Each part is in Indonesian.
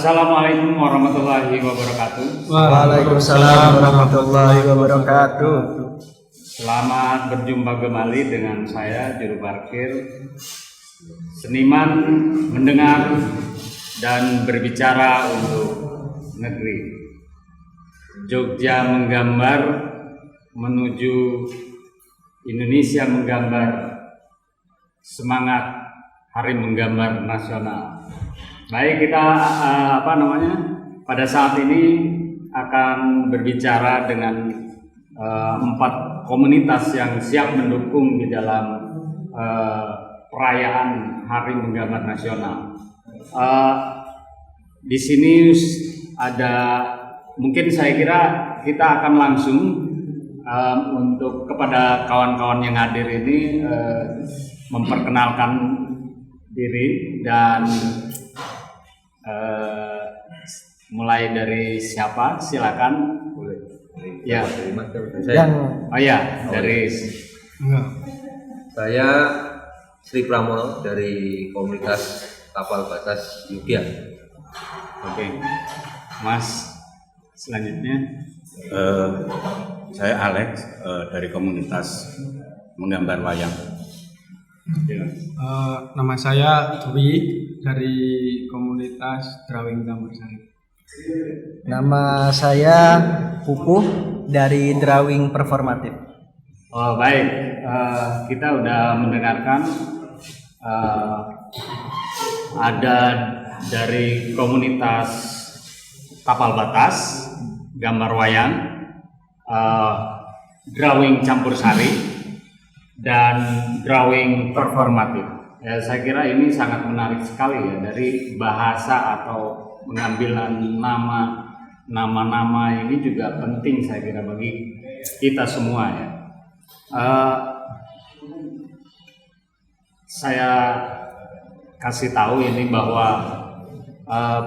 Assalamualaikum warahmatullahi wabarakatuh. Waalaikumsalam warahmatullahi wabarakatuh. Selamat berjumpa kembali dengan saya juru parkir, seniman mendengar dan berbicara untuk negeri. Jogja menggambar menuju Indonesia menggambar, semangat Hari Menggambar Nasional. Baik, kita pada saat ini akan berbicara dengan 4 komunitas yang siap mendukung di dalam perayaan Hari Menggambar Nasional. Di sini ada, mungkin saya kira kita akan langsung untuk kepada kawan-kawan yang hadir ini memperkenalkan diri dan mulai dari siapa? Silakan. Ya. Dari saya Sri Pramono dari komunitas Tapal Batas Yogya. Oke, Mas. Selanjutnya, saya Alex dari komunitas Menggambar Wayang. Nama saya Dwi dari komunitas Drawing Gambar Sari. Nama saya Pupuh dari Drawing Performatif. Oh baik, kita udah mendengarkan ada dari komunitas Tapal Batas, Gambar Wayang, Drawing Campur Sari, dan Drawing Performatif. Ya, saya kira ini sangat menarik sekali ya, dari bahasa atau pengambilan nama-nama ini juga penting saya kira bagi kita semua ya. Saya kasih tahu ini bahwa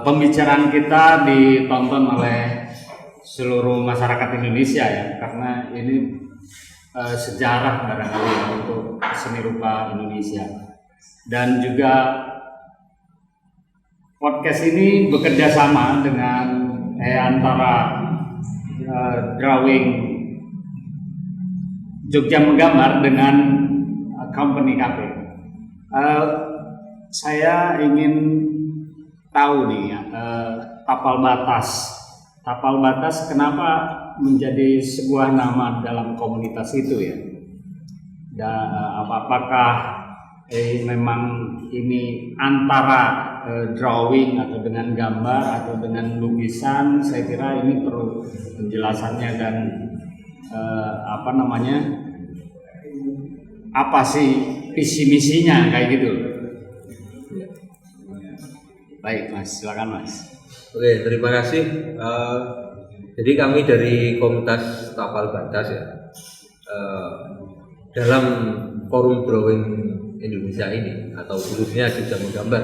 pembicaraan kita ditonton oleh seluruh masyarakat Indonesia ya, karena ini sejarah barangkali ya untuk seni rupa Indonesia. Dan juga podcast ini bekerja sama dengan antara Drawing Jogja Menggambar dengan Company Cafe. Saya ingin tahu nih ya, Tapal Batas kenapa menjadi sebuah nama dalam komunitas itu ya? Dan apakah memang ini antara drawing atau dengan gambar atau dengan lukisan? Saya kira ini perlu penjelasannya dan apa sih visi misinya kayak gitu. Baik Mas, silakan Mas. Oke, terima kasih. Jadi kami dari komunitas Tapal Batas ya, dalam forum drawing Indonesia ini atau khususnya Jogja Menggambar,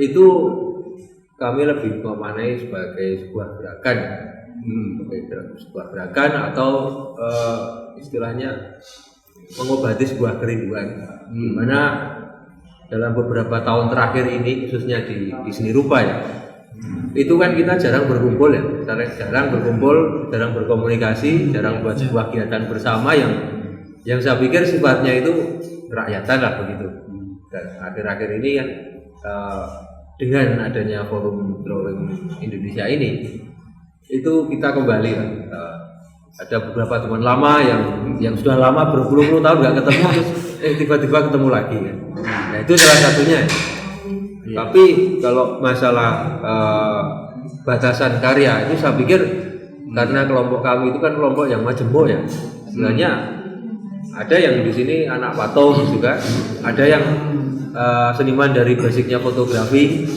itu kami lebih memaknai sebagai sebuah gerakan, sebuah gerakan atau istilahnya mengobati sebuah kerinduan, di mana dalam beberapa tahun terakhir ini khususnya di seni rupa ya, itu kan kita jarang berkumpul ya, jarang berkomunikasi, jarang buat sebuah kegiatan bersama yang saya pikir sifatnya itu rakyatan lah begitu. Dan akhir-akhir ini kan dengan adanya forum drawing Indonesia ini, itu kita kembali kan, ada beberapa teman lama yang sudah lama berpuluh-puluh tahun nggak ketemu, terus tiba-tiba ketemu lagi kan. Nah itu salah satunya. Tapi kalau masalah batasan karya itu saya pikir karena kelompok kami itu kan kelompok yang majemuk ya. Sebenarnya ada yang di sini anak patung juga, ada yang seniman dari basicnya fotografi,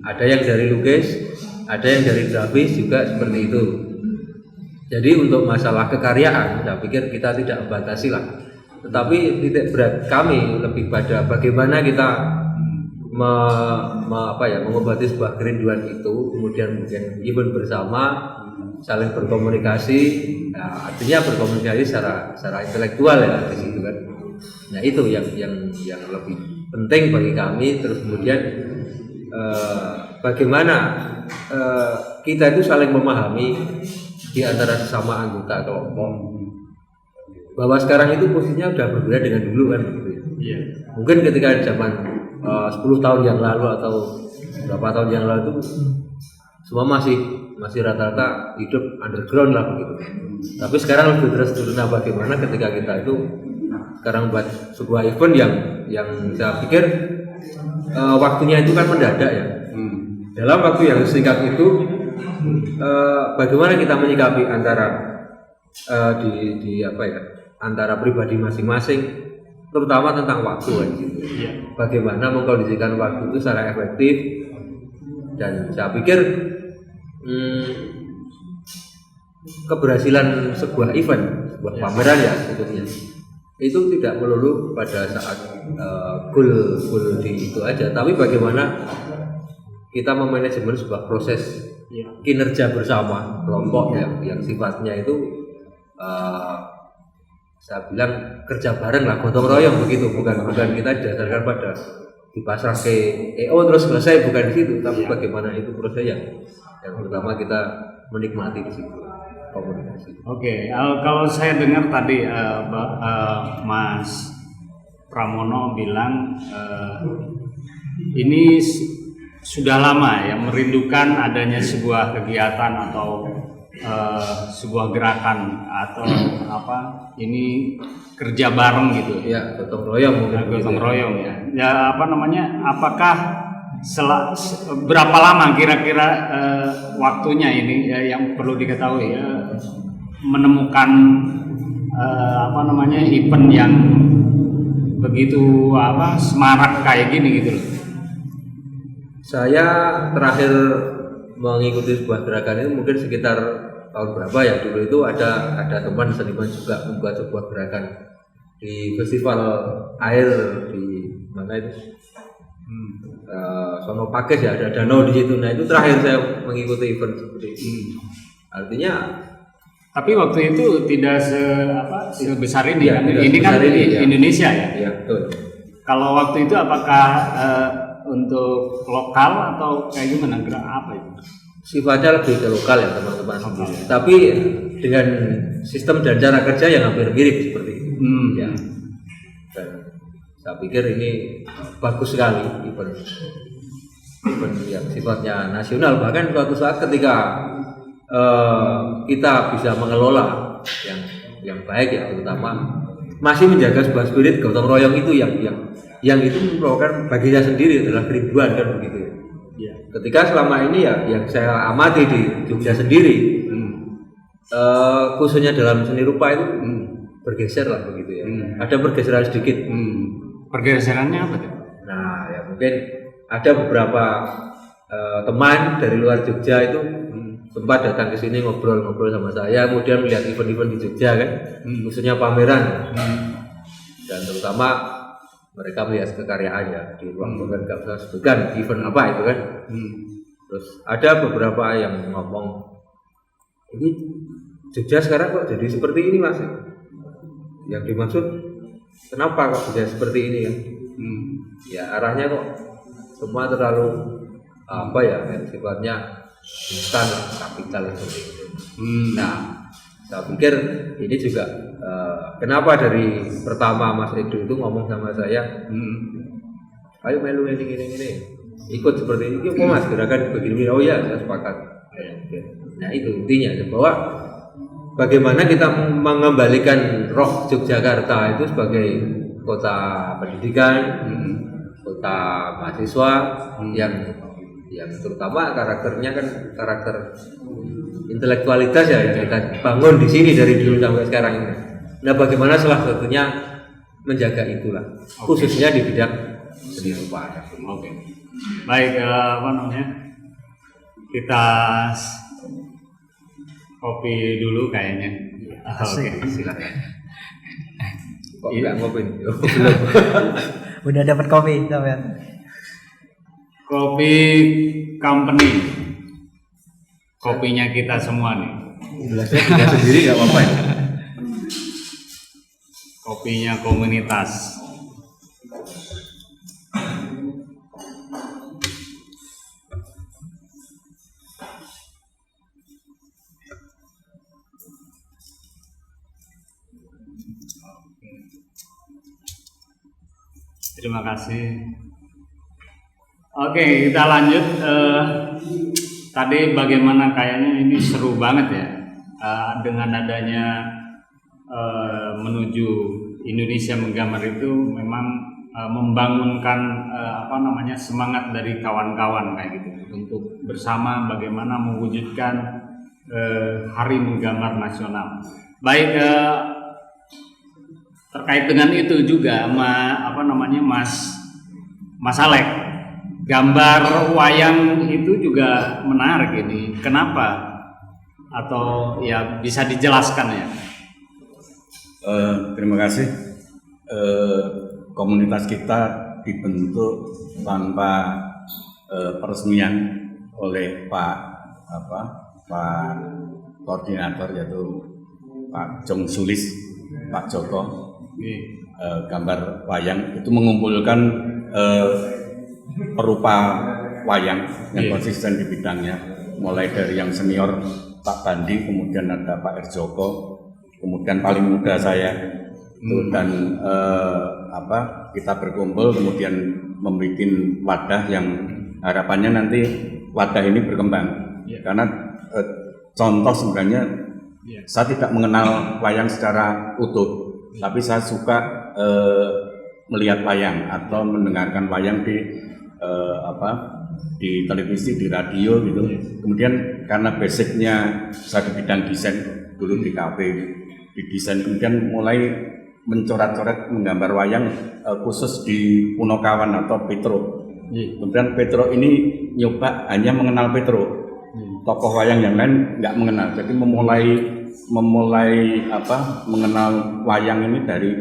ada yang dari lukis, ada yang dari grafis juga seperti itu. Jadi untuk masalah kekaryaan, saya pikir kita tidak membatasi lah. Tetapi titik berat kami lebih pada bagaimana kita mengobati sebuah kerinduan itu, kemudian mungkin event bersama, saling berkomunikasi, nah, artinya berkomunikasi secara intelektual ya di situ kan. Nah itu yang lebih penting bagi kami. Terus kemudian bagaimana kita itu saling memahami di antara sesama anggota kelompok, bahwa sekarang itu posisinya udah berbeda dengan dulu kan gitu ya. Iya. Mungkin ketika zaman 10 tahun yang lalu atau berapa tahun yang lalu itu semua masih rata-rata hidup underground lah begitu. Tapi sekarang lebih terus turun. Nah, bagaimana ketika kita itu sekarang buat sebuah event yang saya pikir waktunya itu kan mendadak ya. Dalam waktu yang singkat itu bagaimana kita menyikapi antara di apa ya, antara pribadi masing-masing, terutama tentang waktu kan gitu. Bagaimana mengkondisikan waktu itu secara efektif, dan saya pikir keberhasilan sebuah event, sebuah pameran ya sebetulnya itu tidak melulu pada saat goal di itu aja, tapi bagaimana kita memanajemen sebuah proses kinerja bersama kelompok yang sifatnya itu saya bilang kerja bareng lah, gotong royong begitu, bukan kita didasarkan pada dipasrah ke EO terus selesai, bukan di situ, tapi bagaimana itu proses yang pertama kita menikmati di situ komunikasi. Oke, kalau saya dengar tadi Mas Pramono bilang ini sudah lama ya merindukan adanya sebuah kegiatan atau sebuah gerakan atau apa, ini kerja bareng gitu ya, gotong royong mungkin, gotong royong ya. Ya apa namanya, apakah berapa lama kira-kira waktunya ini ya, yang perlu diketahui ya, menemukan apa namanya event yang begitu apa semarak kayak gini gitu loh. Saya terakhir mengikuti sebuah gerakan itu mungkin sekitar tahun berapa ya, dulu itu ada teman seniman juga membuat sebuah gerakan di festival air di mana itu Sono Pakis ya, ada danau di situ. Nah itu terakhir saya mengikuti event seperti ini. Artinya tapi waktu itu tidak sebesar ini ya, kan? Ini kan ini, Indonesia ya. Ya betul. Kalau waktu itu apakah untuk lokal atau kayak gimana, apa itu? Sifatnya lebih ke lokal ya teman-teman sendiri. Tapi dengan sistem dan cara kerja yang hampir mirip seperti itu. Ya. Dan saya pikir ini bagus sekali event yang sifatnya nasional. Bahkan suatu saat ketika kita bisa mengelola yang baik ya, terutama masih menjaga sebuah spirit gotong royong itu yang itu merupakan baginya sendiri adalah kerinduan kan begitu ya. Ketika selama ini ya yang saya amati di Jogja sendiri, khususnya dalam seni rupa itu bergeser lah begitu ya. Ada pergeseran sedikit. Pergeserannya apa tuh? Nah ya mungkin ada beberapa teman dari luar Jogja itu sempat datang ke sini ngobrol-ngobrol sama saya, kemudian melihat event-event di Jogja kan, khususnya pameran, dan terutama mereka melihat kekaryaannya di ruang pameran, nggak usah sebutkan event apa itu kan. Terus ada beberapa yang ngomong, ini Jogja sekarang kok jadi seperti ini mas? Yang dimaksud kenapa kok jadi seperti ini ya? Ya arahnya kok semua terlalu apa ya, sifatnya instan kapital seperti itu. Nah, saya pikir ini juga kenapa dari pertama Mas Edo itu ngomong sama saya, ayo melu ini, ikut seperti ini, kok Mas gerakan begini, oh ya saya sepakat. Nah itu intinya bahwa bagaimana kita mengembalikan roh Yogyakarta itu sebagai kota pendidikan, kota mahasiswa yang terutama karakternya kan karakter intelektualitas ya yang kita bangun di sini dari dulu sampai sekarang ini. Nah bagaimana salah satunya menjaga itulah, khususnya di bidang seni rupa. Oke. Baik, apa namanya? Kita kopi dulu kayaknya. Oke, silakan. Kok enggak ngopi? Udah dapat kopi, sampean. Kopi company. Kopinya kita semua nih. Gelasnya kita sendiri nggak apa-apa ya. Kopinya komunitas. Terima kasih. Oke, kita lanjut. Tadi bagaimana kayaknya ini seru banget ya, dengan adanya menuju Indonesia Menggambar itu memang membangunkan semangat dari kawan-kawan kayak gitu untuk bersama bagaimana mewujudkan Hari Menggambar Nasional. Baik, terkait dengan itu juga Mas Alek, gambar wayang itu juga menarik ini. Kenapa? Atau ya bisa dijelaskan ya? Terima kasih. Komunitas kita dibentuk tanpa peresmian oleh Pak koordinator, yaitu Pak Jong Sulis, Pak Joko. Gambar wayang itu mengumpulkan perupa wayang yang konsisten di bidangnya, mulai dari yang senior Pak Bandi, kemudian ada Pak Erjoko, kemudian paling muda saya itu, dan kita berkumpul kemudian membuat wadah yang harapannya nanti wadah ini berkembang. Karena contoh sebenarnya saya tidak mengenal wayang secara utuh, tapi saya suka melihat wayang atau mendengarkan wayang di televisi, di radio gitu. Kemudian karena basicnya saya di bidang desain dulu di kafe, di desain, kemudian mulai mencoret-coret menggambar wayang khusus di Punokawan atau Petro. Kemudian Petro ini nyoba hanya mengenal Petro, tokoh wayang yang lain nggak mengenal. Jadi memulai mengenal wayang ini dari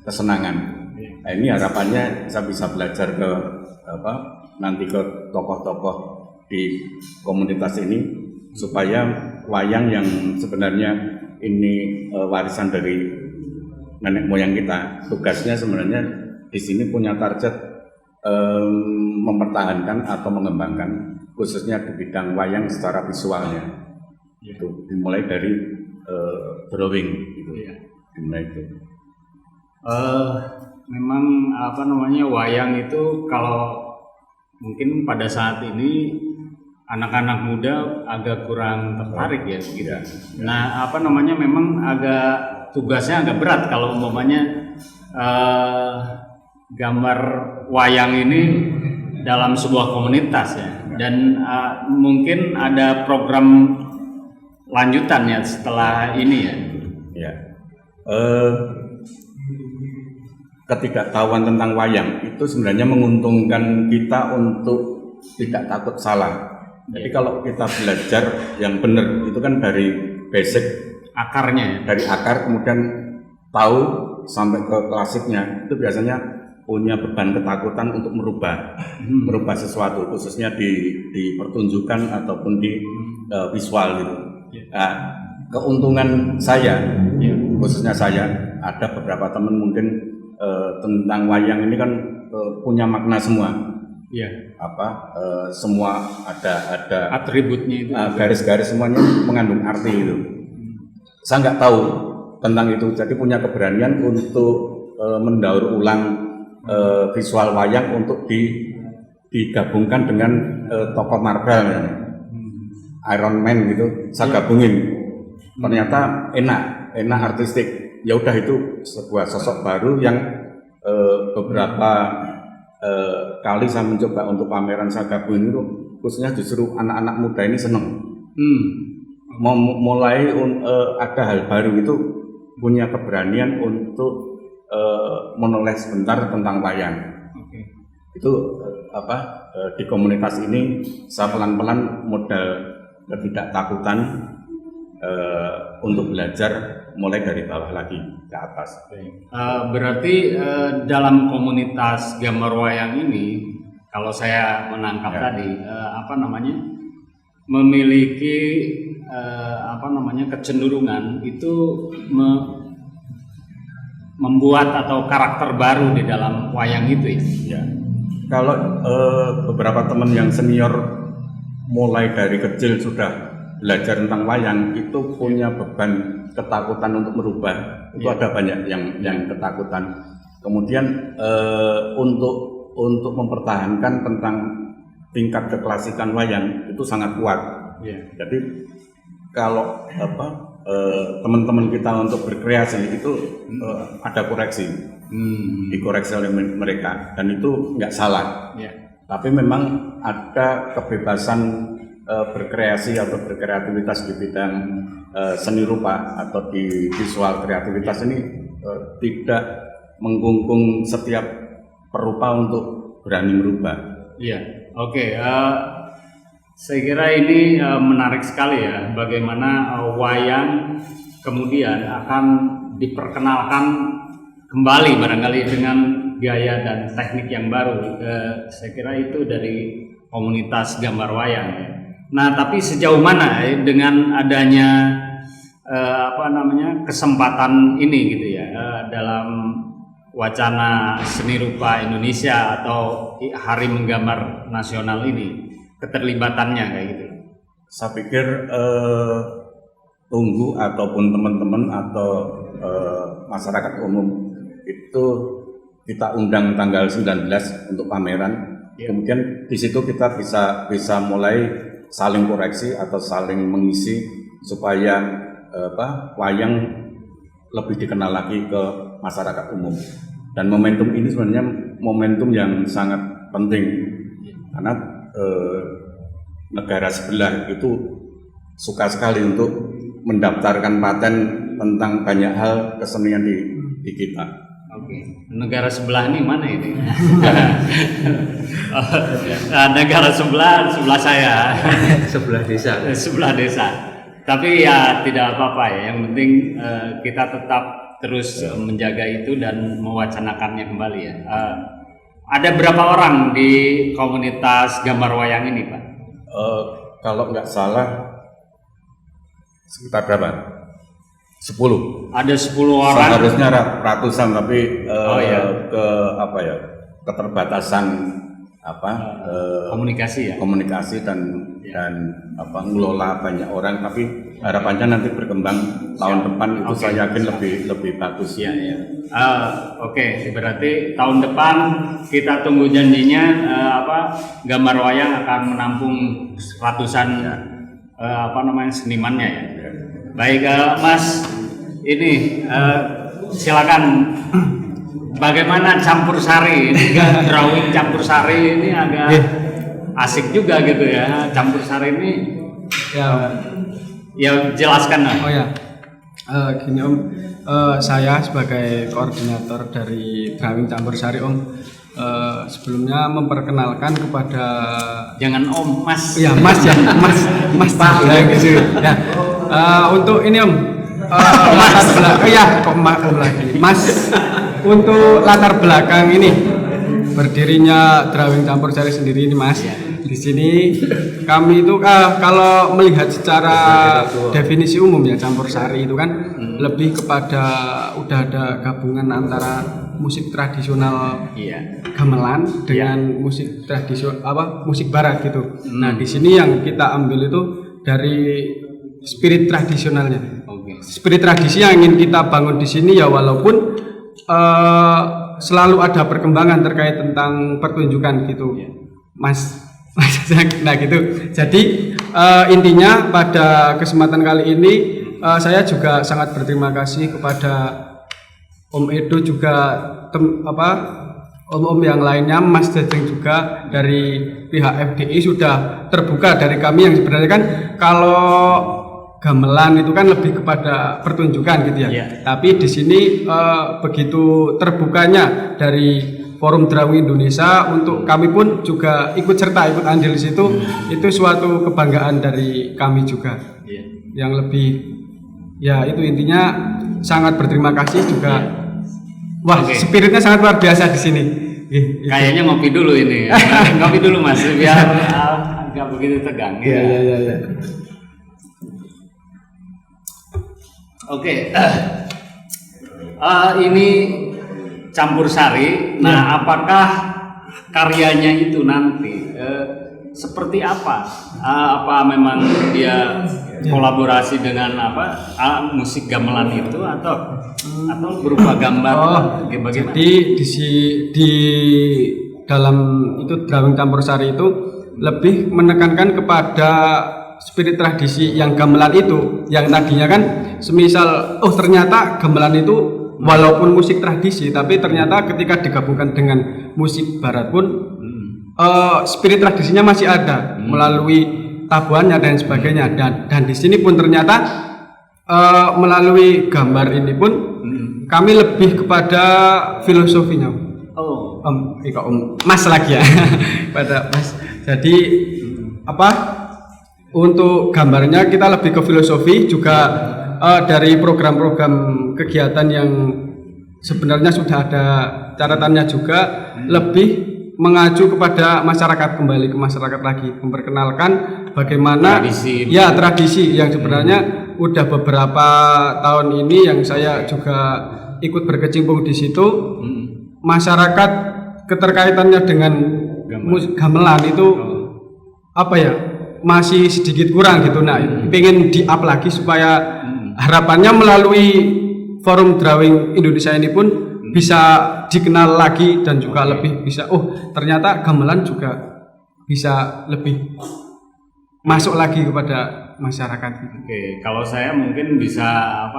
kesenangan. Nah, ini harapannya saya bisa belajar ke nanti ke tokoh-tokoh di komunitas ini, supaya wayang yang sebenarnya ini warisan dari nenek moyang kita, tugasnya sebenarnya di sini punya target mempertahankan atau mengembangkan khususnya di bidang wayang secara visualnya. Itu dimulai dari drawing gitu. Dimulai itu. Memang wayang itu kalau mungkin pada saat ini anak-anak muda agak kurang tertarik ya gitu. Nah, memang agak tugasnya agak berat kalau umpamanya gambar wayang ini dalam sebuah komunitas ya. Dan mungkin ada program lanjutannya setelah ini ya. Ketidaktahuan tentang wayang itu sebenarnya menguntungkan kita untuk tidak takut salah. Jadi kalau kita belajar yang benar itu kan dari basic akarnya, dari akar kemudian tahu sampai ke klasiknya, itu biasanya punya beban ketakutan untuk merubah sesuatu, khususnya di pertunjukan ataupun di visual gitu. Nah, keuntungan saya, khususnya saya, ada beberapa teman mungkin tentang wayang ini kan punya makna semua. Semua ada atributnya itu, garis-garis semuanya mengandung arti itu. Saya nggak tahu tentang itu, jadi punya keberanian untuk mendaur ulang visual wayang untuk digabungkan dengan tokoh Marvel, Iron Man gitu. Saya gabungin, ternyata enak artistik. Ya udah, itu sebuah sosok baru yang beberapa kali saya mencoba untuk pameran saya gabungin itu, khususnya justru anak-anak muda ini seneng. Mulai ada hal baru itu, punya keberanian untuk menulis sebentar tentang wayang. Itu di komunitas ini saya pelan-pelan modal ketidaktakutan untuk belajar mulai dari bawah lagi ke atas. Berarti dalam komunitas gambar wayang ini, kalau saya menangkap tadi, memiliki kecenderungan itu membuat atau karakter baru di dalam wayang itu ya. Kalau beberapa teman yang senior mulai dari kecil sudah belajar tentang wayang, itu punya beban ketakutan untuk merubah. Itu ada banyak yang ketakutan. Kemudian untuk mempertahankan tentang tingkat keklasikan wayang itu sangat kuat. Iya. Jadi kalau teman-teman kita untuk berkreasi itu ada koreksi, dikoreksi oleh mereka, dan itu nggak salah. Iya. Tapi memang ada kebebasan berkreasi atau berkreativitas di bidang seni rupa atau di visual kreativitas ini tidak mengkungkung setiap perupa untuk berani merubah. Iya, oke. Saya kira ini menarik sekali ya, bagaimana wayang kemudian akan diperkenalkan kembali barangkali dengan gaya dan teknik yang baru. Saya kira itu dari komunitas gambar wayang ya. Nah, tapi sejauh mana dengan adanya kesempatan ini gitu ya dalam wacana seni rupa Indonesia atau Hari Menggambar Nasional ini, keterlibatannya kayak gitu? Saya pikir tunggu ataupun teman-teman atau masyarakat umum itu kita undang tanggal 19 untuk pameran. Ya. Kemudian di situ kita bisa mulai saling koreksi atau saling mengisi supaya wayang lebih dikenal lagi ke masyarakat umum. Dan momentum ini sebenarnya momentum yang sangat penting karena negara sebelah itu suka sekali untuk mendaftarkan paten tentang banyak hal kesenian di kita. Oke, negara sebelah ini mana ini? Negara sebelah saya. Sebelah desa. Sebelah desa. Tapi ya tidak apa-apa ya. Yang penting kita tetap terus menjaga itu dan mewacanakannya kembali ya. Ada berapa orang di komunitas gambar wayang ini, Pak? Kalau nggak salah sekitar berapa? 10. Ada 10 orang. Seharusnya ratusan, tapi iya. keterbatasan Komunikasi ya. komunikasi dan ngelola banyak orang, tapi harapannya nanti berkembang tahun depan itu saya yakin lebih bagus. Iya, iya. Oke, berarti tahun depan kita tunggu janjinya gambar wayang akan menampung ratusan senimannya ya. Baik, Mas, ini silakan. Bagaimana campur sari? Drawing campur sari ini agak asik juga gitu ya. Campur sari ini ya jelaskan lah. Oh ya, gini Om, saya sebagai koordinator dari drawing campur sari Om, sebelumnya memperkenalkan kepada Jangan Om, Mas. ya Mas ya Mas Pak ya gitu ya. Untuk ini Om, latar belakang Mas, untuk latar belakang ini berdirinya drawing campur sari sendiri ini Mas. Di sini kami itu kalau melihat secara definisi umum ya, campur sari itu kan lebih kepada udah ada gabungan antara musik tradisional gamelan dengan musik tradisional musik barat gitu. Nah, di sini yang kita ambil itu dari spirit tradisionalnya. Spirit tradisi yang ingin kita bangun di sini ya, walaupun selalu ada perkembangan terkait tentang pertunjukan gitu, Mas. Nah gitu. Jadi intinya pada kesempatan kali ini saya juga sangat berterima kasih kepada Om Edo juga om-om yang lainnya, Mas Jajeng juga dari pihak FDI sudah terbuka dari kami yang sebenarnya kan kalau gamelan itu kan lebih kepada pertunjukan gitu ya. Tapi di sini begitu terbukanya dari Forum Drawing Indonesia untuk kami pun juga ikut andil di situ, itu suatu kebanggaan dari kami juga. Yang lebih ya itu intinya sangat berterima kasih juga. Wah, spiritnya sangat luar biasa di sini. Kayaknya ngopi dulu ini. Ngopi dulu Mas biar nggak begitu tegang. Iya. Oke, ini campur sari. Nah, apakah karyanya itu nanti seperti apa? Apa memang dia kolaborasi dengan musik gamelan itu atau berupa gambar bagaimana? Jadi di dalam itu drawing campur sari itu lebih menekankan kepada spirit tradisi yang gamelan itu, yang tadinya kan semisal ternyata gamelan itu walaupun musik tradisi tapi ternyata ketika digabungkan dengan musik barat pun spirit tradisinya masih ada melalui tabuhannya dan sebagainya, dan di sini pun ternyata melalui gambar ini pun kami lebih kepada filosofinya. Mas lagi ya pada Mas. Jadi untuk gambarnya kita lebih ke filosofi juga dari program-program kegiatan yang sebenarnya sudah ada catatannya juga lebih mengacu kepada masyarakat, kembali ke masyarakat lagi, memperkenalkan bagaimana tradisi yang sebenarnya udah beberapa tahun ini yang saya juga ikut berkecimpung di situ. Masyarakat keterkaitannya dengan gamelan itu masih sedikit kurang gitu. Nah, pengen di-up lagi supaya harapannya melalui forum drawing Indonesia ini pun bisa dikenal lagi dan juga lebih bisa ternyata gamelan juga bisa lebih masuk lagi kepada masyarakat. Oke, kalau saya mungkin bisa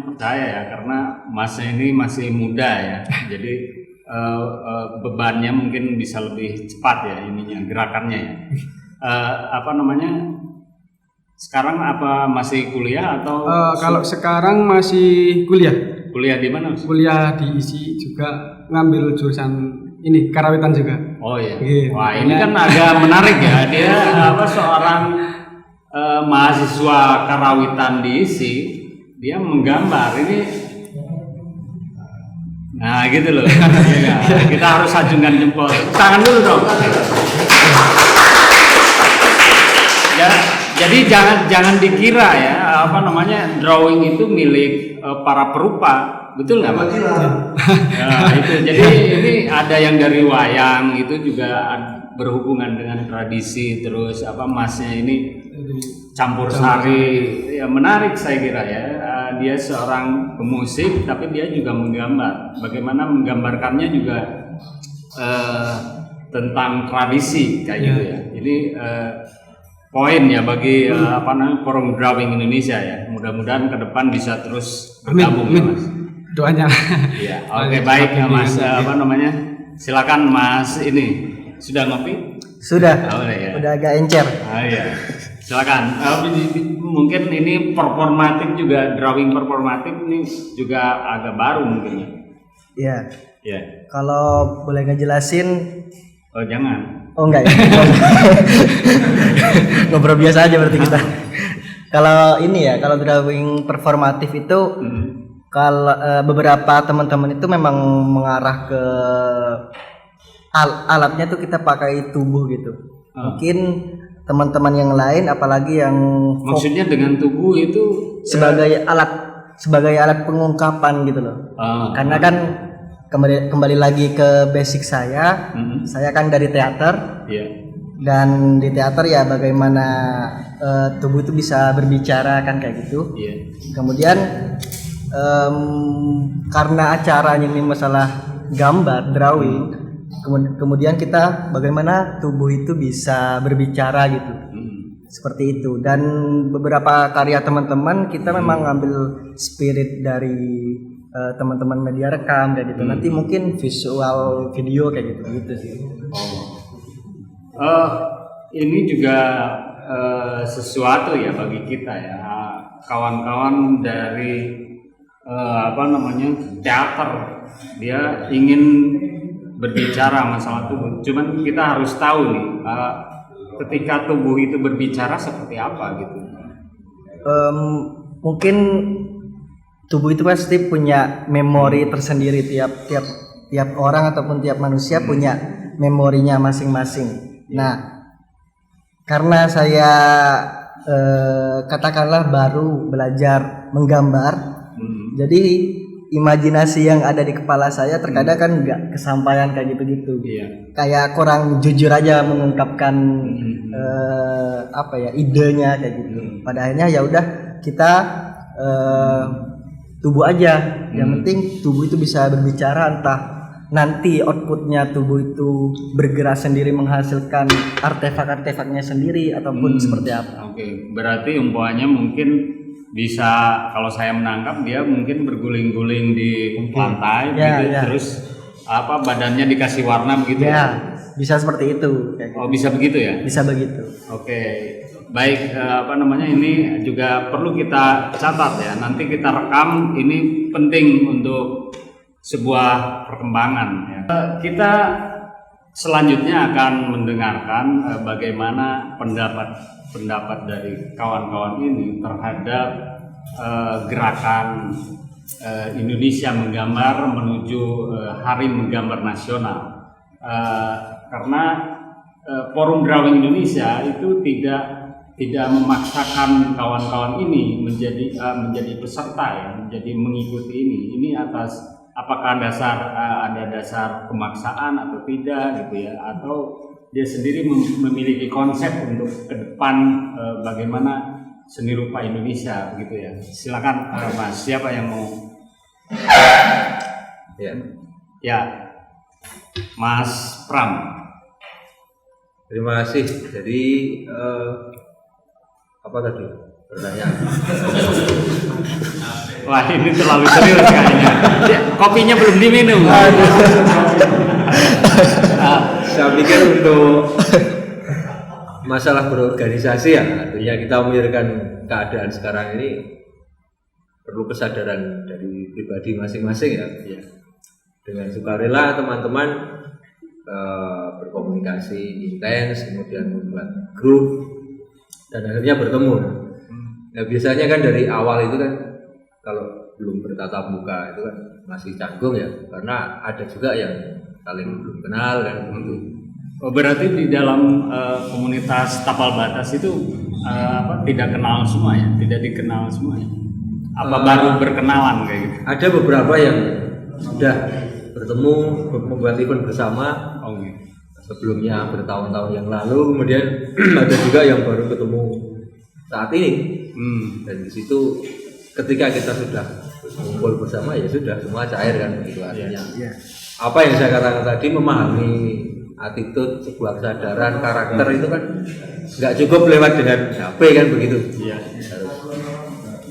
percaya ya, karena Mas ini masih muda ya. Jadi bebannya mungkin bisa lebih cepat ya gerakannya ya. Sekarang masih kuliah atau kalau sekarang masih kuliah. Kuliah di mana? Kuliah di ISI juga, ngambil jurusan ini karawitan juga. Oh iya. Wah, ini kan agak menarik ya. Dia seorang mahasiswa karawitan di ISI, dia menggambar ini. Nah, gitu loh. Kita harus acungkan jempol. Tangan dulu dong. Ya, jadi jangan dikira ya drawing itu milik para perupa, betul nggak Pak? Ya, itu. Jadi ini ada yang dari wayang itu juga berhubungan dengan tradisi, terus Masnya ini campur sari, ya menarik saya kira ya. Dia seorang pemusik tapi dia juga menggambar. Bagaimana menggambarkannya juga tentang tradisi kayak gitu ya. Ini poin ya bagi forum drawing Indonesia ya. Mudah-mudahan ke depan bisa terus bergabung ya Mas. Doanya. Iya. Oke, baik ya Mas. Silakan Mas ini. Sudah ngopi? Sudah. Ya. Udah agak encer. Iya. Silakan. Mungkin ini performatif juga, drawing performatif ini juga agak baru mungkin ya. Iya. Iya. Kalau boleh ngejelasin? Oh jangan. Oh enggak ya. Ngobrol biasa aja berarti kita. Kalau ini ya, kalau drawing performatif itu kalau beberapa teman-teman itu memang mengarah ke alatnya tuh kita pakai tubuh gitu. Mungkin teman-teman yang lain apalagi yang maksudnya dengan tubuh itu sebagai alat pengungkapan gitu loh. Karena kan kembali lagi ke basic saya kan dari teater. Dan di teater ya bagaimana tubuh itu bisa berbicara kan kayak gitu. Kemudian karena acaranya ini masalah gambar, drawing, kemudian kita bagaimana tubuh itu bisa berbicara gitu. Seperti itu. Dan beberapa karya teman-teman kita memang ngambil spirit dari teman-teman media rekam kayak gitu. Nanti mungkin visual video kayak gitu sih. Ini juga sesuatu ya bagi kita ya, kawan-kawan dari teater, dia ingin berbicara masalah tubuh. Cuman kita harus tahu nih, ketika tubuh itu berbicara seperti apa gitu. Mungkin tubuh itu pasti punya memori tersendiri, tiap orang ataupun tiap manusia punya memorinya masing-masing. Nah, karena saya katakanlah baru belajar menggambar, jadi imajinasi yang ada di kepala saya terkadang kan nggak kesampaian kayak gitu-gitu. Iya. Kayak kurang jujur aja mengungkapkan idenya kayak gitu. Pada akhirnya ya udah kita tubuh aja. Yang penting tubuh itu bisa berbicara, entah nanti outputnya tubuh itu bergerak sendiri menghasilkan artefak-artefaknya sendiri ataupun seperti apa. Oke, berarti umpamanya mungkin bisa, kalau saya menangkap dia mungkin berguling-guling di lantai gitu, terus badannya dikasih warna begitu ya? Bisa seperti itu. Oh, bisa begitu ya? Bisa begitu. Oke, baik. Ini juga perlu kita catat ya. Nanti kita rekam. Ini penting untuk sebuah perkembangan. Ya. Kita selanjutnya akan mendengarkan bagaimana pendapat dari kawan-kawan ini terhadap gerakan Indonesia Menggambar menuju Hari Menggambar Nasional. Karena Forum Drawing Indonesia itu tidak memaksakan kawan-kawan ini menjadi peserta ya, menjadi mengikuti ini. Ini atas apakah ada dasar pemaksaan atau tidak gitu ya, atau dia sendiri memiliki konsep untuk ke depan bagaimana seni rupa Indonesia begitu ya. Silakan Mas, siapa yang mau? Ya, Mas Pram. Terima kasih. Jadi apa tadi pertanyaan? Wah, ini terlalu serius kayaknya. Kopinya belum diminum. Saya pikir untuk masalah berorganisasi ya, artinya kita memikirkan keadaan sekarang ini perlu kesadaran dari pribadi masing-masing ya. Dengan sukarela teman-teman berkomunikasi intens, kemudian membuat grup dan akhirnya bertemu. Nah, biasanya kan dari awal itu kan kalau belum bertatap muka itu kan masih canggung ya, karena ada juga yang saling belum kenal kan begitu. Oh, berarti di dalam komunitas tapal batas itu tidak kenal semua ya, tidak dikenal semua ya? Baru berkenalan kayak gitu? Ada beberapa yang sudah bertemu membuat event bersama. Oh, gitu. Sebelumnya bertahun-tahun yang lalu, kemudian ada juga yang baru ketemu saat ini. Dan di situ ketika kita sudah kumpul bersama ya sudah semua cair kan begitu artinya. Apa yang saya katakan tadi, memahami attitude, sebuah kesadaran, karakter itu kan nggak cukup lewat dengan HP kan begitu.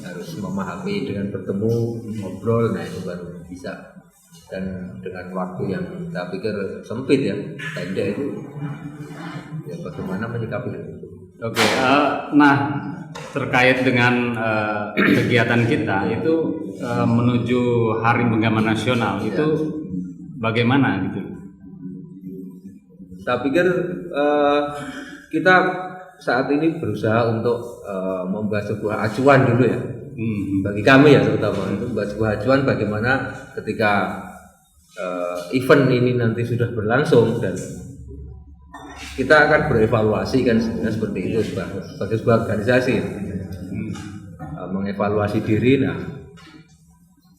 Harus memahami dengan bertemu, ngobrol, nah itu baru bisa. Dan dengan waktu yang saya pikir sempit ya, pendek itu, ya bagaimana menyikapi itu. Oke, nah terkait dengan kegiatan kita itu menuju Hari Menggambar Nasional itu bagaimana gitu? Saya pikir kita saat ini berusaha untuk membuat sebuah acuan dulu ya, bagi kami ya terutama itu membuat sebuah acuan bagaimana ketika event ini nanti sudah berlangsung dan kita akan berevaluasi kan sebenarnya seperti itu sebagai sebuah organisasi mengevaluasi diri. Nah,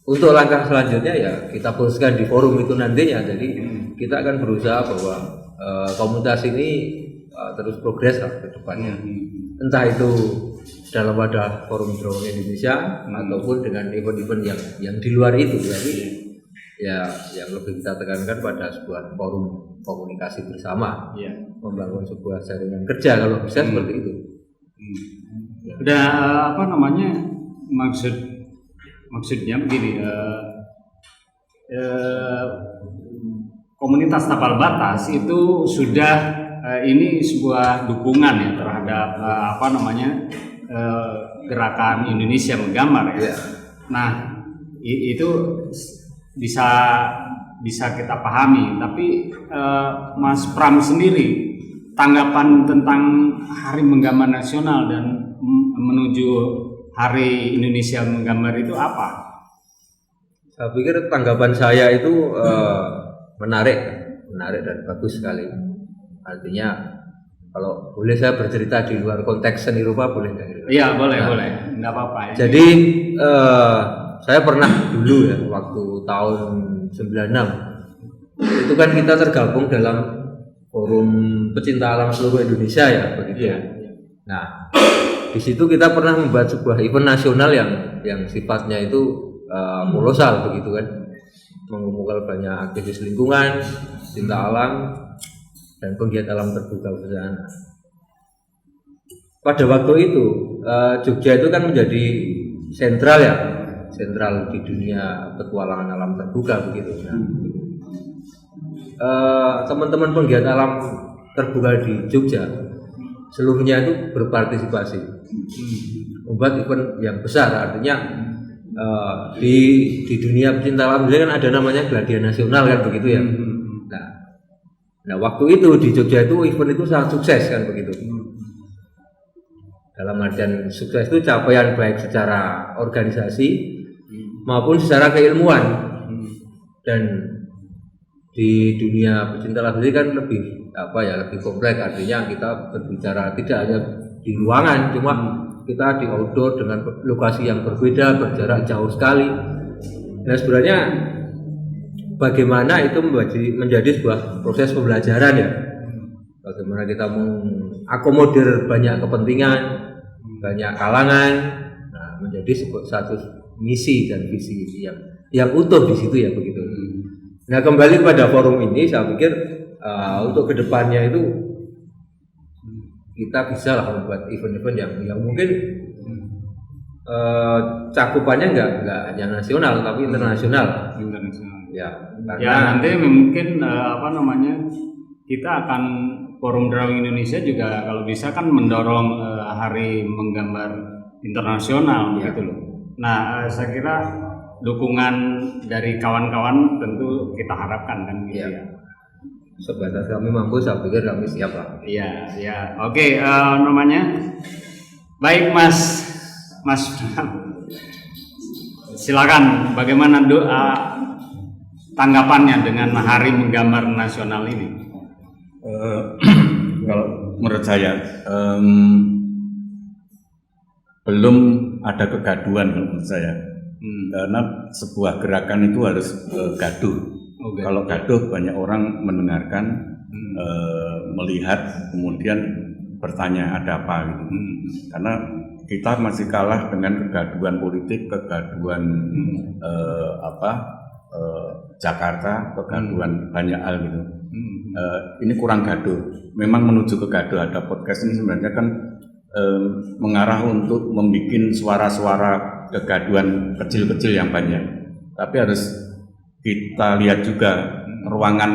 untuk langkah selanjutnya ya kita putuskan di forum itu nantinya. Jadi kita akan berusaha bahwa komunitas ini terus progres lah ke depannya, entah itu dalam wadah Forum Drawing Indonesia ataupun dengan event-event yang di luar itu. Jadi ya yang lebih kita tekankan pada sebuah forum komunikasi bersama, membangun sebuah jaringan kerja kalau bisa seperti itu. Udah maksudnya begini, komunitas tapal batas itu sudah ini sebuah dukungan ya terhadap gerakan Indonesia Menggambar ya. Nah itu bisa kita pahami, tapi Mas Pram sendiri tanggapan tentang Hari Menggambar Nasional dan menuju Hari Indonesia Menggambar itu apa? Saya pikir tanggapan saya itu menarik dan bagus sekali. Artinya kalau boleh saya bercerita di luar konteks seni rupa boleh nggak? Iya boleh, nggak apa-apa. Ya. Jadi saya pernah dulu ya waktu tahun 96 itu kan kita tergabung dalam forum pecinta alam seluruh Indonesia ya begitu. Iya. Nah, di situ kita pernah membuat sebuah event nasional yang sifatnya itu kolosal begitu kan, mengumpulkan banyak aktivis lingkungan, cinta alam, dan penggiat alam terbuka bersama. Pada waktu itu Jogja itu kan menjadi sentral ya, sentral di dunia petualangan alam terbuka begitu. Nah, teman-teman penggiat alam terbuka di Jogja seluruhnya itu berpartisipasi membuat event yang besar. Artinya di dunia pecinta alam kan ada namanya Gladian Nasional kan begitu ya. Nah waktu itu di Jogja itu event itu sangat sukses kan begitu. Dalam artian sukses itu capaian baik secara organisasi maupun secara keilmuan. Dan di dunia pecinta alam kan lebih lebih kompleks, artinya kita berbicara tidak hanya di ruangan, cuma kita di outdoor dengan lokasi yang berbeda, berjarak jauh sekali. Nah sebenarnya bagaimana itu menjadi sebuah proses pembelajaran ya, bagaimana kita mengakomodir banyak kepentingan, banyak kalangan, nah menjadi satu misi dan visi yang utuh di situ ya begitu. Nah kembali pada forum ini, saya pikir untuk kedepannya itu kita bisa lah membuat event-event yang mungkin cakupannya nggak hanya nasional tapi internasional. Ya, nanti mungkin kita akan Forum Drawing Indonesia juga kalau bisa kan mendorong hari menggambar internasional gitu loh. Nah saya kira dukungan dari kawan-kawan tentu kita harapkan kan gitu ya. Sebatas kami mampu, saya pikir kami siap lah. Iya. Oke, baik Mas silakan bagaimana tanggapannya dengan Hari Menggambar Nasional ini? Kalau menurut saya belum ada kegaduhan menurut saya. Karena sebuah gerakan itu harus gaduh. Kalau gaduh banyak orang mendengarkan, melihat, kemudian bertanya ada apa gitu. Karena kita masih kalah dengan kegaduhan politik, kegaduhan Jakarta, kegaduhan banyak hal gitu. Ini kurang gaduh. Memang menuju ke gaduh. Ada podcast ini sebenarnya kan mengarah untuk membuat suara-suara kegaduhan kecil-kecil yang banyak. Tapi harus kita lihat juga ruangan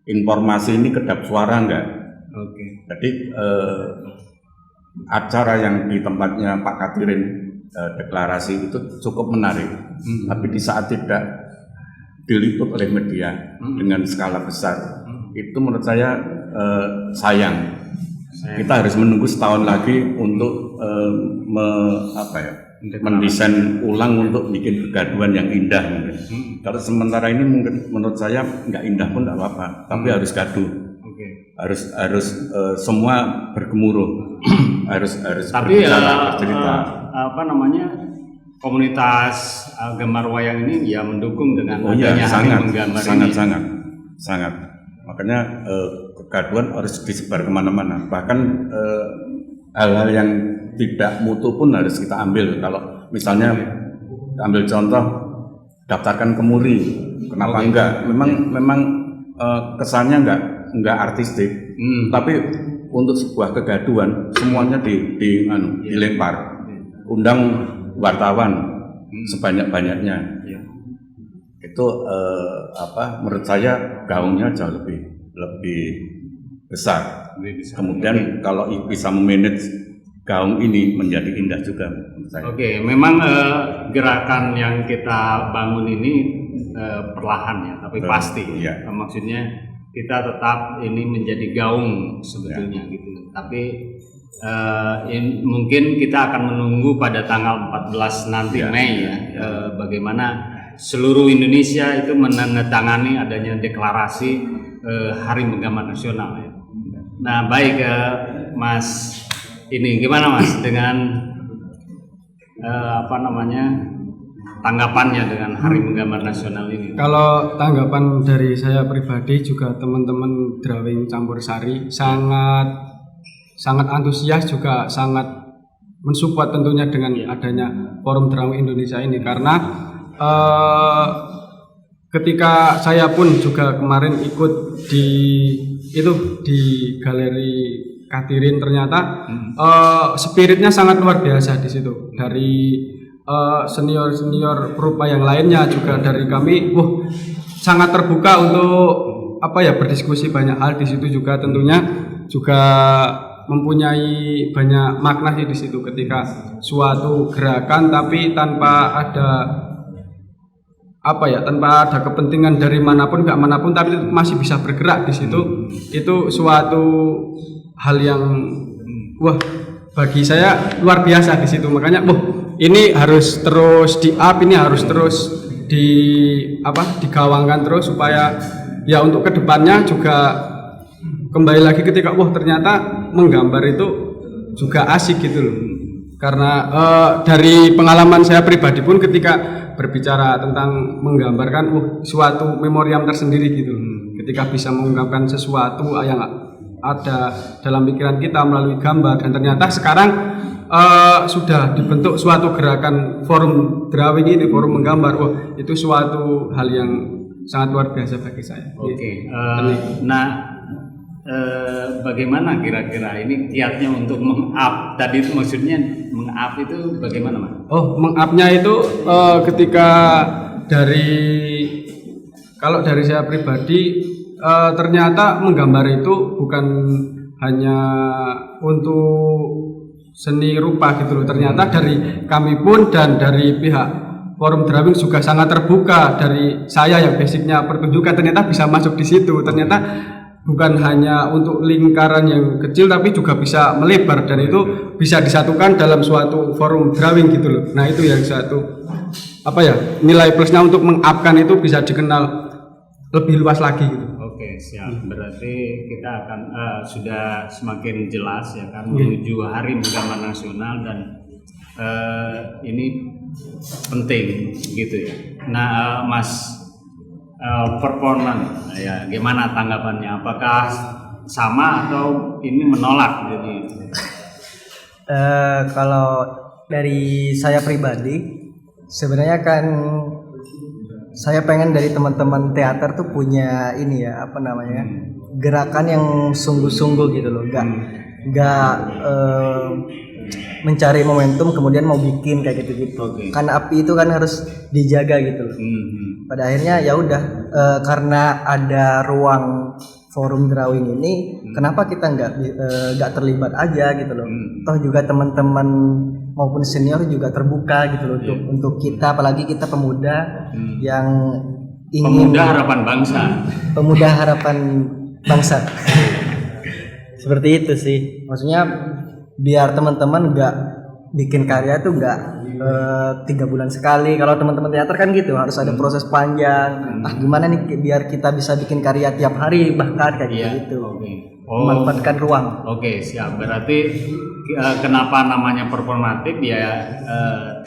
informasi ini kedap suara enggak. Jadi acara yang di tempatnya Pak Katirin deklarasi itu cukup menarik. Tapi di saat tidak diliput oleh media dengan skala besar, itu menurut saya sayang. Kita harus menunggu setahun lagi untuk mendesain ulang untuk bikin kegaduhan yang indah. Kalau sementara ini mungkin menurut saya nggak indah pun nggak apa-apa, tapi harus gaduh. Harus semua bergemuruh. harus tapi berbicara, bercerita. Komunitas gambar wayang ini ya mendukung dengan adanya Hari Menggambar ini. Sangat. Makanya kegaduhan harus disebar kemana-mana. Bahkan hal-hal yang tidak mutu pun harus kita ambil. Kalau misalnya ambil contoh daftarkan ke MURI, kenapa enggak? Memang kesannya enggak artistik, tapi untuk sebuah kegaduhan semuanya dilempar. Undang wartawan sebanyak-banyaknya. Itu menurut saya gaungnya jauh lebih besar. Kemudian kalau bisa memanage gaung ini menjadi indah juga menurut saya. Oke, memang gerakan yang kita bangun ini perlahan ya, tapi pasti. Iya. Maksudnya kita tetap ini menjadi gaung sebetulnya gitu. Tapi mungkin kita akan menunggu pada tanggal 14 nanti Mei ya, bagaimana seluruh Indonesia itu menandatangani adanya deklarasi Hari Menggambar Nasional ya. Nah, baik Mas, ini gimana Mas dengan tanggapannya dengan Hari Menggambar Nasional ini? Kalau tanggapan dari saya pribadi juga teman-teman drawing campur sari sangat antusias, juga sangat mensupport tentunya dengan adanya Forum Drawing Indonesia ini, karena ketika saya pun juga kemarin ikut di galeri Katirin, ternyata spiritnya sangat luar biasa di situ. Dari senior perupa yang lainnya juga dari kami, sangat terbuka untuk berdiskusi banyak hal di situ, juga tentunya juga mempunyai banyak makna sih di situ, ketika suatu gerakan tapi tanpa ada kepentingan dari manapun, nggak manapun, tapi masih bisa bergerak di situ. Itu suatu hal yang bagi saya luar biasa di situ. Makanya ini harus terus ini harus terus digawangkan terus, supaya ya untuk kedepannya juga kembali lagi ketika ternyata menggambar itu juga asik gitu loh. Karena dari pengalaman saya pribadi pun ketika berbicara tentang menggambarkan suatu memoriam tersendiri gitu. Ketika bisa mengungkapkan sesuatu yang ada dalam pikiran kita melalui gambar, dan ternyata sekarang sudah dibentuk suatu gerakan forum drawing ini, forum menggambar. Itu suatu hal yang sangat luar biasa bagi saya. Oke. Bagaimana kira-kira ini kiatnya untuk meng-up tadi, itu maksudnya meng-up itu bagaimana, Mas? Meng-upnya itu ketika kalau dari saya pribadi, ternyata menggambar itu bukan hanya untuk seni rupa gitu loh. Ternyata dari kami pun dan dari pihak Forum Drawing juga sangat terbuka. Dari saya yang basicnya pertunjukan, ternyata bisa masuk di situ. Ternyata bukan hanya untuk lingkaran yang kecil, tapi juga bisa melebar, dan itu bisa disatukan dalam suatu forum drawing gitu loh. Nah, itu yang satu nilai plusnya untuk meng-upkan itu bisa dikenal lebih luas lagi gitu. Oke, siap. Berarti kita akan sudah semakin jelas ya kan menuju Hari Menggambar Nasional, dan ini penting gitu ya. Nah, Mas, performan ya, gimana tanggapannya? Apakah sama atau ini menolak? Jadi kalau dari saya pribadi, sebenarnya kan saya pengen dari teman-teman teater tuh punya ini ya, gerakan yang sungguh-sungguh gitu loh, nggak mencari momentum kemudian mau bikin kayak gitu-gitu. Kan api itu kan harus dijaga gitu loh. Pada akhirnya ya udah, karena ada ruang forum drawing ini, kenapa kita nggak terlibat aja gitu loh. Toh juga teman-teman maupun senior juga terbuka gitu loh untuk kita, apalagi kita pemuda yang ingin pemuda harapan bangsa. Seperti itu sih, maksudnya biar teman-teman nggak bikin karya tuh nggak 3 bulan sekali. Kalau teman-teman teater kan gitu, harus ada proses panjang. Gimana nih biar kita bisa bikin karya tiap hari bahkan kayak gitu. Memanfaatkan ruang. Oke, siap. Berarti kenapa namanya performatif ya?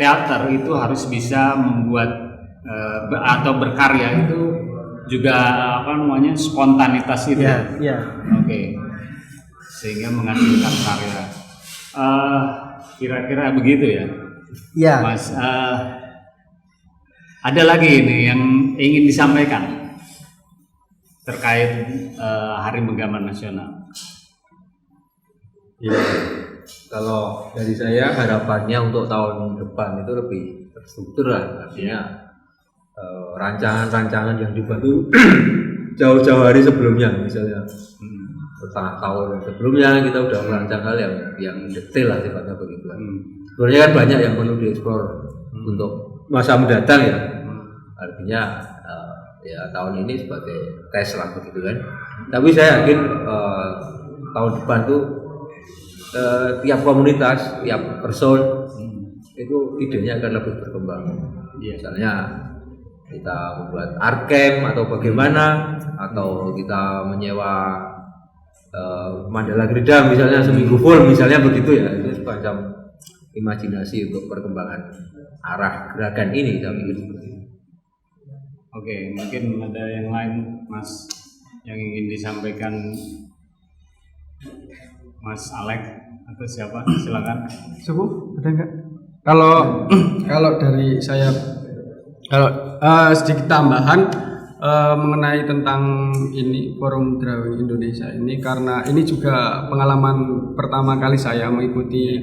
Teater itu harus bisa membuat atau berkarya itu juga spontanitas itu. Oke. Sehingga menghasilkan karya. Kira-kira begitu ya. Iya. Mas, ada lagi ini yang ingin disampaikan terkait Hari Menggambar Nasional. Ya, kalau dari saya harapannya untuk tahun depan itu lebih terstruktur lah, artinya rancangan-rancangan yang dibuat itu jauh-jauh hari sebelumnya, misalnya setengah tahun sebelumnya kita udah merancang hal yang detail lah sifatnya begitu. Sebenarnya kan banyak yang perlu dieksplor untuk masa mendatang ya. Artinya ya tahun ini sebagai tes lah begitu kan. Tapi saya yakin tahun depan tuh tiap komunitas, tiap person itu idenya akan lebih berkembang. Misalnya kita membuat art camp atau bagaimana, atau kita menyewa Mandala Grida misalnya seminggu full misalnya begitu ya. Itu semacam imajinasi untuk perkembangan arah gerakan ini, saya pikir seperti itu. Oke, mungkin ada yang lain Mas yang ingin disampaikan, Mas Alek atau siapa? Silakan. Subuh, ada enggak? Kalau dari saya, kalau sedikit tambahan mengenai tentang ini Forum Drawing Indonesia ini, karena ini juga pengalaman pertama kali saya mengikuti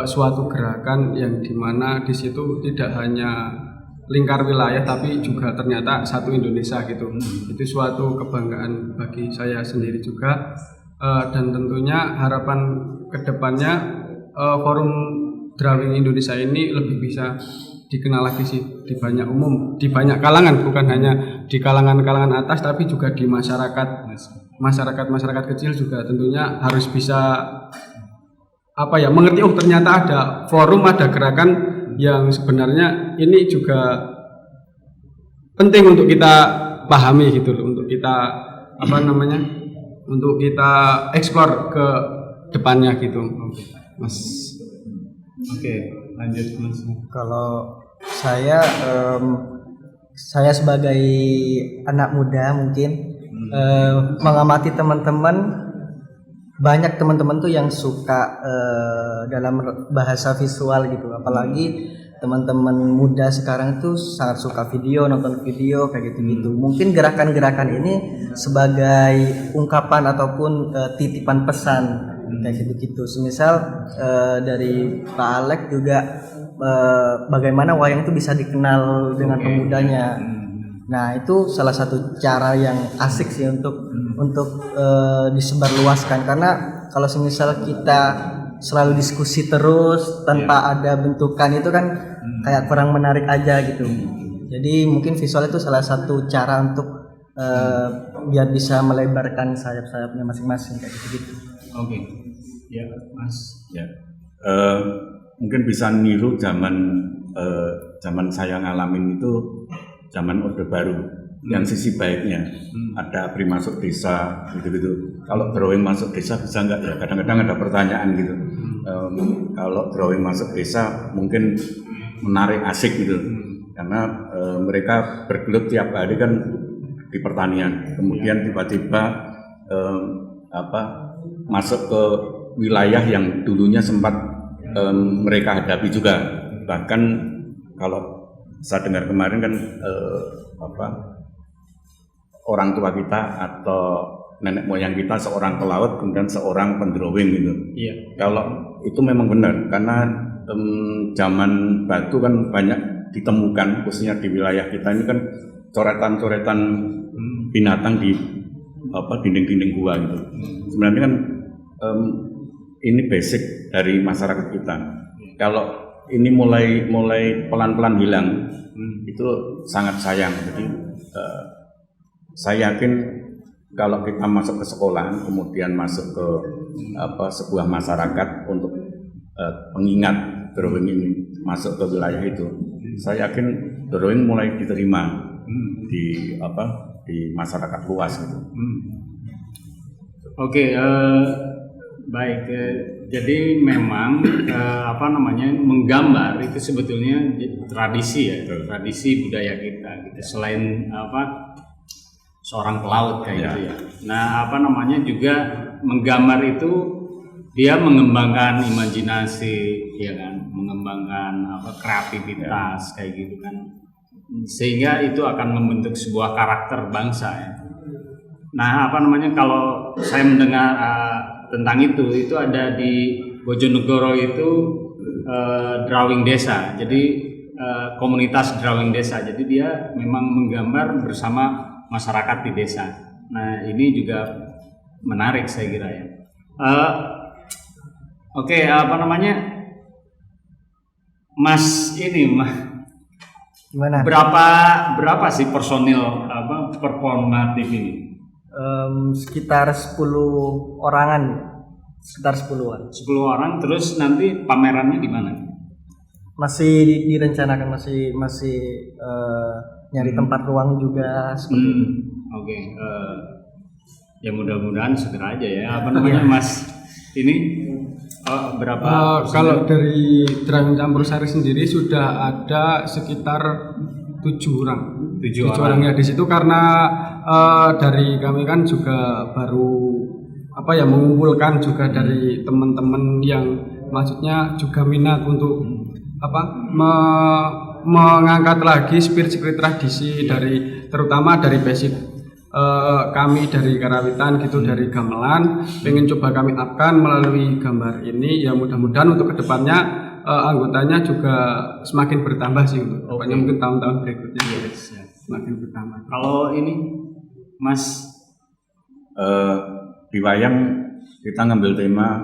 suatu gerakan yang dimana di situ tidak hanya lingkar wilayah tapi juga ternyata satu Indonesia gitu. Itu suatu kebanggaan bagi saya sendiri juga, dan tentunya harapan kedepannya Forum Drawing Indonesia ini lebih bisa dikenal lagi sih di banyak di banyak kalangan, bukan hanya di kalangan atas tapi juga di masyarakat kecil juga tentunya harus bisa mengerti, oh ternyata ada forum, ada gerakan yang sebenarnya ini juga penting untuk kita pahami gitu loh, untuk kita untuk kita eksplor ke depannya gitu, Mas. Oke, lanjut Mas. Kalau saya sebagai anak muda mungkin mengamati teman-teman, banyak teman-teman tuh yang suka dalam bahasa visual gitu, apalagi teman-teman muda sekarang tuh sangat suka video, nonton video kayak gitu-gitu. Mungkin gerakan-gerakan ini sebagai ungkapan ataupun titipan pesan kayak gitu-gitu. Semisal dari Pak Alek juga bagaimana wayang itu bisa dikenal dengan pemudanya. Nah, itu salah satu cara yang asik sih untuk disebarluaskan, karena kalau semisal kita selalu diskusi terus tanpa ada bentukan itu kan kayak kurang menarik aja gitu. Jadi mungkin visual itu salah satu cara untuk biar bisa melebarkan sayap-sayapnya masing-masing kayak gitu. Oke. Ya, Mas. Ya. Mungkin bisa niru zaman saya ngalamin itu zaman Orde Baru, yang sisi baiknya ada ABRI masuk desa gitu-gitu. Kalau drawing masuk desa bisa nggak ya? Kadang-kadang ada pertanyaan gitu. Kalau drawing masuk desa mungkin menarik, asik gitu, karena mereka bergelut tiap hari kan di pertanian. Kemudian tiba-tiba masuk ke wilayah yang dulunya sempat mereka hadapi juga. Bahkan kalau saya dengar kemarin kan orang tua kita atau nenek moyang kita seorang pelaut kemudian seorang pendrawing gitu. Iya. Kalau itu memang benar, karena zaman batu kan banyak ditemukan, khususnya di wilayah kita ini kan coretan-coretan binatang di dinding-dinding gua gitu. Sebenarnya kan ini basic dari masyarakat kita. Kalau ini mulai pelan-pelan hilang, itu sangat sayang. Jadi saya yakin kalau kita masuk ke sekolah, kemudian masuk ke sebuah masyarakat untuk mengingat drawing ini masuk ke wilayah itu, saya yakin drawing mulai diterima di masyarakat luas gitu. Oke, baik. Jadi memang menggambar itu sebetulnya tradisi ya, tradisi budaya kita gitu. Selain seorang pelaut kayak gitu ya. Nah, juga menggambar itu dia mengembangkan imajinasi, ya kan, mengembangkan kreativitas kayak gitu kan. Sehingga itu akan membentuk sebuah karakter bangsa ya. Nah, kalau saya mendengar tentang itu ada di Bojonegoro itu drawing desa. Jadi komunitas drawing desa. Jadi dia memang menggambar bersama masyarakat di desa. Nah, ini juga menarik saya kira ya. Oke, Mas ini Gimana? Berapa sih personil performatif ini? Sekitar 10 orangan, sekitar 10-an. 10 orang, terus nanti pamerannya di mana? Masih direncanakan, masih nyari tempat ruang juga seperti itu. Oke. Ya mudah-mudahan segera aja ya. Mas ini Berapa? Kalau dari drawing campur sari sendiri sudah ada sekitar 7 orang. 7 orang ya di situ, karena dari kami kan juga baru mengumpulkan juga dari teman-teman yang maksudnya juga minat untuk mengangkat lagi spirit tradisi dari, terutama dari basic kami dari karawitan gitu, dari gamelan, pengen coba kami upkan melalui gambar ini. Ya mudah-mudahan untuk kedepannya anggotanya juga semakin bertambah sih, untuk pokoknya mungkin tahun-tahun berikutnya semakin bertambah. Kalau ini Mas, di wayang kita ngambil tema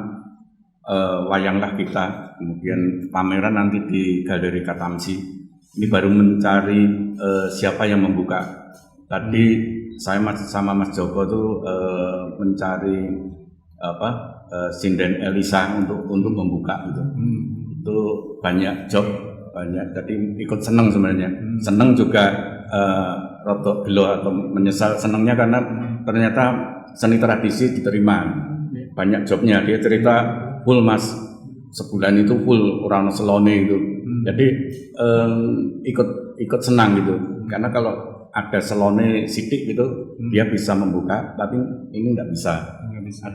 wayanglah kita, kemudian pameran nanti di Galeri Katamsi. Ini baru mencari siapa yang membuka. Tadi saya sama Mas Joko tuh mencari Sinden Elisa untuk membuka gitu. Itu banyak job, banyak. Jadi ikut seneng sebenarnya. Seneng juga rotok gelo atau menyesal. Senengnya karena ternyata seni tradisi diterima. Banyak jobnya. Dia cerita full Mas, sebulan itu full orang selone itu. Jadi ikut senang gitu. Karena kalau ada selone sidik gitu, dia bisa membuka, tapi ini nggak bisa.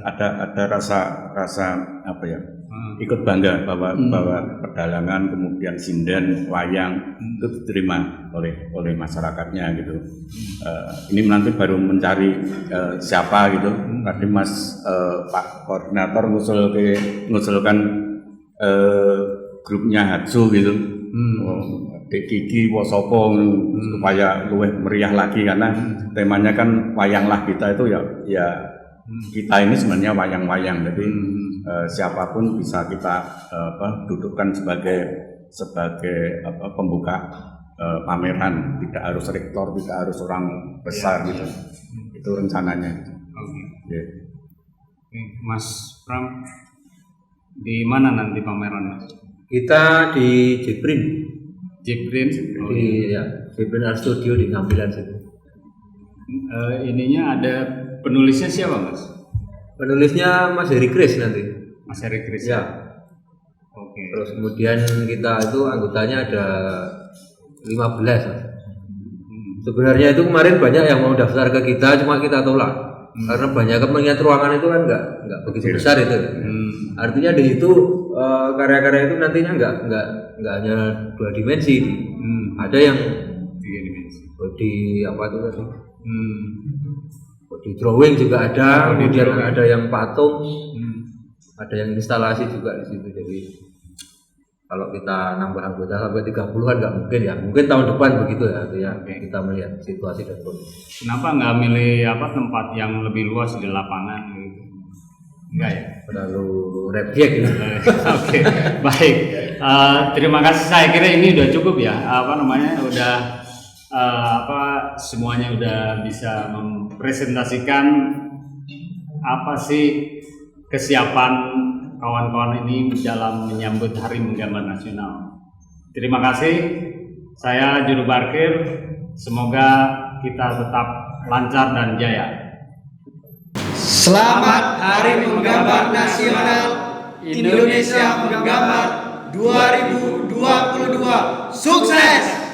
Ada rasa ikut bangga bahwa pedalangan, kemudian sinden, wayang itu diterima oleh masyarakatnya gitu. Ini nanti baru mencari siapa gitu. Tadi Mas Pak Koordinator ngusulkan grupnya Hatsu gitu. Dek Kiki Wosopo supaya luwih meriah lagi, karena temanya kan wayanglah kita itu ya kita ini sebenarnya wayang-wayang. Jadi siapapun bisa kita dudukkan sebagai pembuka pameran, tidak harus rektor, tidak harus orang besar gitu. Itu rencananya. Oke. Mas Pram, di mana nanti pameran Mas? Kita di Jeprin. Jeprin, Jeprin Art Studio di Ngambilan situ. Ininya ada penulisnya siapa Mas? Penulisnya Mas Heri Kris nanti. Mas Heri Kris. Ya. Oke. Terus kemudian kita itu anggotanya ada 15. Sebenarnya itu kemarin banyak yang mau daftar ke kita, cuma kita tolak. Karena banyak mengingat ruangan itu kan nggak begitu besar itu. Artinya di situ karya-karya itu nantinya nggak hanya 2 dimensi, ada yang 3 dimensi. Body tadi? Body drawing juga ada, kemudian ada yang patung, ada yang instalasi juga di situ. Jadi kalau kita nambah anggota sampai 30-an nggak mungkin ya, mungkin tahun depan begitu ya, artinya kita melihat situasi dan kondisi. Kenapa nggak milih tempat yang lebih luas di lapangan gitu? Enggak ya? Terlalu repyek gitu. Oke, baik. Terima kasih. Saya kira ini udah cukup ya. Udah semuanya udah bisa mempresentasikan apa sih kesiapan kawan-kawan ini dalam menyambut Hari Menggambar Nasional. Terima kasih. Saya Juru Parkir. Semoga kita tetap lancar dan jaya. Selamat Hari Menggambar Nasional Indonesia Menggambar 2022. Sukses!